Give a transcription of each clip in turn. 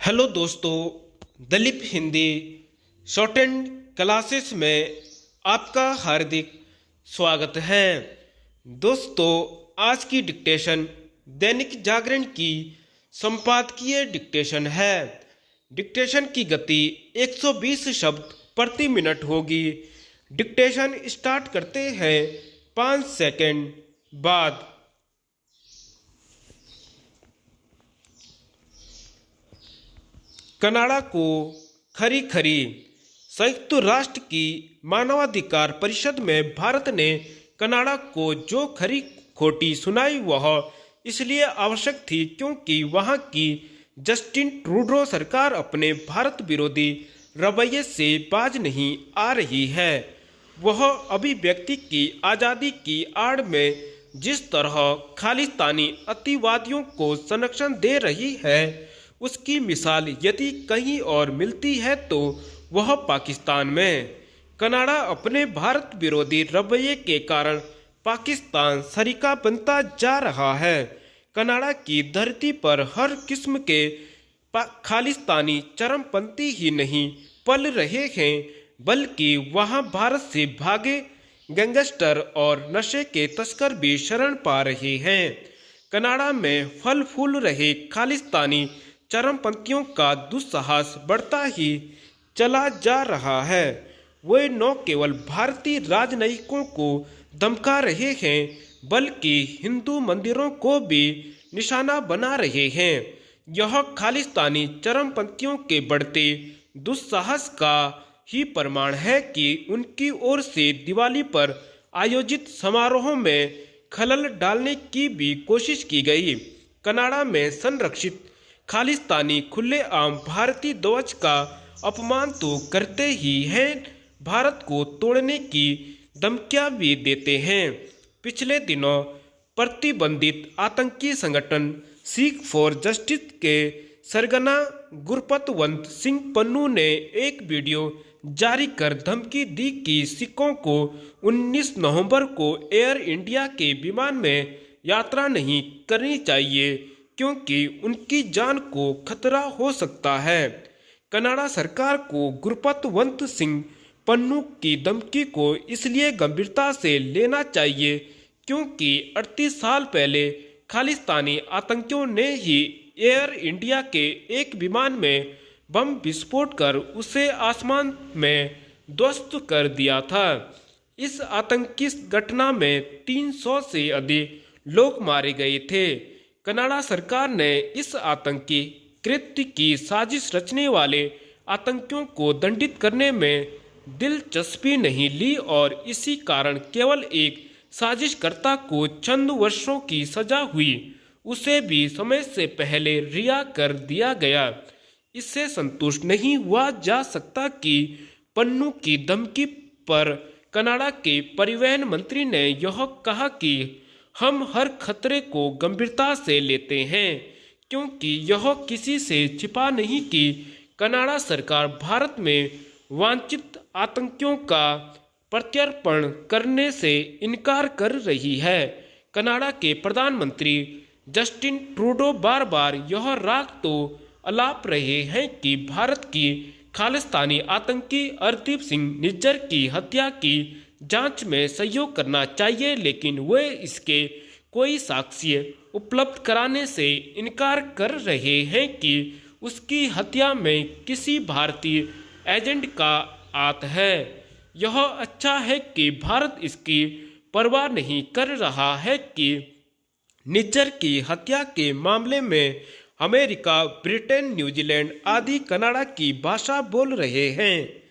Hello दोस्तों, Dalip Hindi short and classes में आपका हार्दिक स्वागत है। दोस्तों, आज की डिक्टेशन दैनिक जागरण की संपादकीय डिक्टेशन है। डिक्टेशन की गति 120 शब्द प्रति मिनट होगी। डिक्टेशन स्टार्ट करते हैं 5 सेकंड बाद। कनाडा को खरी खरी। संयुक्त राष्ट्र की मानवाधिकार परिषद में भारत ने कनाडा को जो खरी खोटी सुनाई वह इसलिए आवश्यक थी क्योंकि वहां की जस्टिन ट्रूडो सरकार अपने भारत विरोधी रवैये से बाज नहीं आ रही है। वह अभिव्यक्ति की आज़ादी की आड़ में जिस तरह खालिस्तानी अतिवादियों को संरक्षण दे रही है, उसकी मिसाल यदि कहीं और मिलती है तो वह पाकिस्तान में। कनाडा अपने भारत विरोधी रवैये के कारण पाकिस्तान शरीका बनता जा रहा है। कनाडा की धरती पर हर किस्म के खालिस्तानी चरमपंथी ही नहीं पल रहे हैं, बल्कि वहां भारत से भागे गैंगस्टर और नशे के तस्कर भी शरण पा रहे हैं। कनाडा में फल फूल रहे खालिस्तानी चरमपंथियों का दुस्साहस बढ़ता ही चला जा रहा है। वे न केवल भारतीय राजनयिकों को धमका रहे हैं, बल्कि हिंदू मंदिरों को भी निशाना बना रहे हैं। यह खालिस्तानी चरमपंथियों के बढ़ते दुस्साहस का ही प्रमाण है कि उनकी ओर से दिवाली पर आयोजित समारोह में खलल डालने की भी कोशिश की गई। कनाडा में संरक्षित खालिस्तानी खुलेआम भारतीय ध्वज का अपमान तो करते ही हैं, भारत को तोड़ने की धमकियां भी देते हैं। पिछले दिनों प्रतिबंधित आतंकी संगठन सिख फॉर जस्टिस के सरगना गुरपतवंत सिंह पन्नू ने एक वीडियो जारी कर धमकी दी कि सिखों को 19 नवंबर को एयर इंडिया के विमान में यात्रा नहीं करनी चाहिए क्योंकि उनकी जान को खतरा हो सकता है। कनाडा सरकार को गुरपतवंत सिंह पन्नू की धमकी को इसलिए गंभीरता से लेना चाहिए क्योंकि 38 साल पहले खालिस्तानी आतंकियों ने ही एयर इंडिया के एक विमान में बम विस्फोट कर उसे आसमान में ध्वस्त कर दिया था। इस आतंकी घटना में 300 से अधिक लोग मारे गए थे। कनाडा सरकार ने इस आतंकी कृत्य की साजिश रचने वाले आतंकियों को दंडित करने में दिलचस्पी नहीं ली और इसी कारण केवल एक साजिशकर्ता को चंद वर्षों की सजा हुई, उसे भी समय से पहले रिहा कर दिया गया। इससे संतुष्ट नहीं हुआ जा सकता कि पन्नू की धमकी पर कनाडा के परिवहन मंत्री ने यह कहा कि हम हर खतरे को गंभीरता से लेते हैं क्योंकि यह किसी से छिपा नहीं कि कनाडा सरकार भारत में वांछित आतंकियों का प्रत्यर्पण करने से इनकार कर रही है। कनाडा के प्रधानमंत्री जस्टिन ट्रूडो बार बार यह राग तो अलाप रहे हैं कि भारत की खालिस्तानी आतंकी हरदीप सिंह निज्जर की हत्या की जांच में सहयोग करना चाहिए, लेकिन वे इसके कोई साक्ष्य उपलब्ध कराने से इनकार कर रहे हैं कि उसकी हत्या में किसी भारतीय एजेंट का हाथ है। यह अच्छा है कि भारत इसकी परवाह नहीं कर रहा है कि निज्जर की हत्या के मामले में अमेरिका, ब्रिटेन, न्यूजीलैंड आदि कनाडा की भाषा बोल रहे हैं।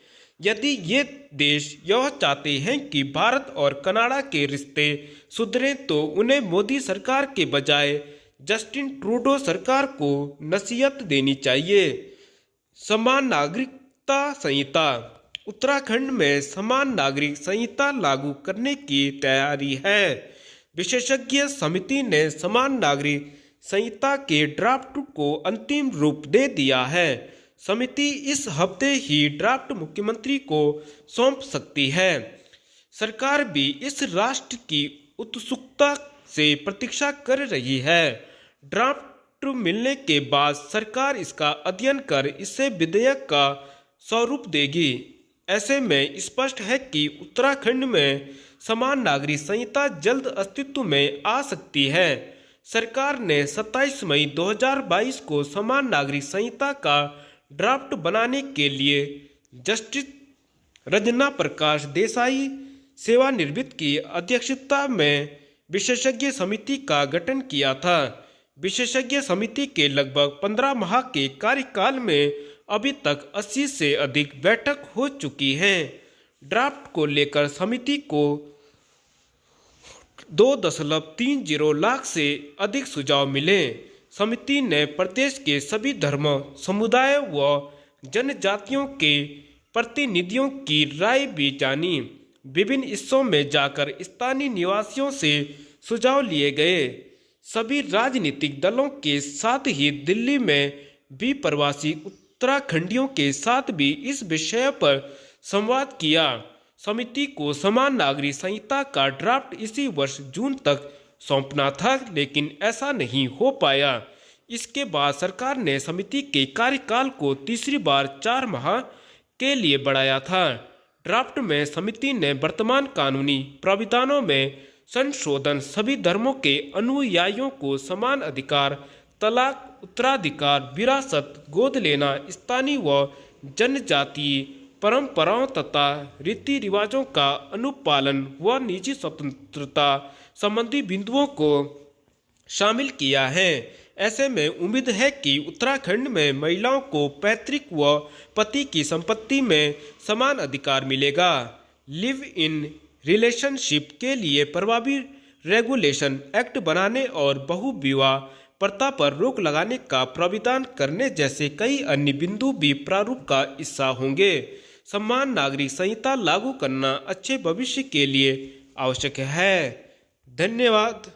यदि ये देश यह चाहते हैं कि भारत और कनाडा के रिश्ते सुधरें तो उन्हें मोदी सरकार के बजाय जस्टिन ट्रूडो सरकार को नसीहत देनी चाहिए। समान नागरिकता संहिता। उत्तराखंड में समान नागरिक संहिता लागू करने की तैयारी है। विशेषज्ञ समिति ने समान नागरिक संहिता के ड्राफ्ट को अंतिम रूप दे दिया है। समिति इस हफ्ते ही ड्राफ्ट मुख्यमंत्री को सौंप सकती है। सरकार भी इस राष्ट्र की उत्सुकता से प्रतीक्षा कर रही है। ड्राफ्ट मिलने के बाद सरकार इसका अध्ययन कर इसे विधेयक का स्वरूप देगी। ऐसे में स्पष्ट है कि उत्तराखंड में समान नागरिक संहिता जल्द अस्तित्व में आ सकती है। सरकार ने 27 मई 2022 को समान नागरिक संहिता का ड्राफ्ट बनाने के लिए जस्टिस रंजना प्रकाश देसाई सेवानिवृत्त की अध्यक्षता में विशेषज्ञ समिति का गठन किया था। विशेषज्ञ समिति के लगभग 15 माह के कार्यकाल में अभी तक 80 से अधिक बैठक हो चुकी हैं। ड्राफ्ट को लेकर समिति को 2.30 लाख से अधिक सुझाव मिले। समिति ने प्रदेश के सभी धर्म समुदाय व जनजातियों के प्रतिनिधियों की राय भी जानी। विभिन्न हिस्सों में जाकर स्थानीय निवासियों से सुझाव लिए गए। सभी राजनीतिक दलों के साथ ही दिल्ली में भी प्रवासी उत्तराखंडियों के साथ भी इस विषय पर संवाद किया। समिति को समान नागरिक संहिता का ड्राफ्ट इसी वर्ष जून तक सौंपना था, लेकिन ऐसा नहीं हो पाया। इसके बाद सरकार ने समिति के कार्यकाल को तीसरी बार 4 माह के लिए बढ़ाया था। ड्राफ्ट में समिति ने वर्तमान कानूनी प्रावधानों में संशोधन, सभी धर्मों के अनुयायियों को समान अधिकार, तलाक, उत्तराधिकार, विरासत, गोद लेना, स्थानीय व जनजातीय परंपराओं तथा रीति रिवाजों का अनुपालन व निजी स्वतंत्रता संबंधी बिंदुओं को शामिल किया है। ऐसे में उम्मीद है कि उत्तराखंड में महिलाओं को पैतृक व पति की संपत्ति में समान अधिकार मिलेगा। लिव इन रिलेशनशिप के लिए प्रभावी रेगुलेशन एक्ट बनाने और बहु विवाह प्रथा पर रोक लगाने का प्रावधान करने जैसे कई अन्य बिंदु भी प्रारूप का हिस्सा होंगे। समान नागरिक संहिता लागू करना अच्छे भविष्य के लिए आवश्यक है। धन्यवाद।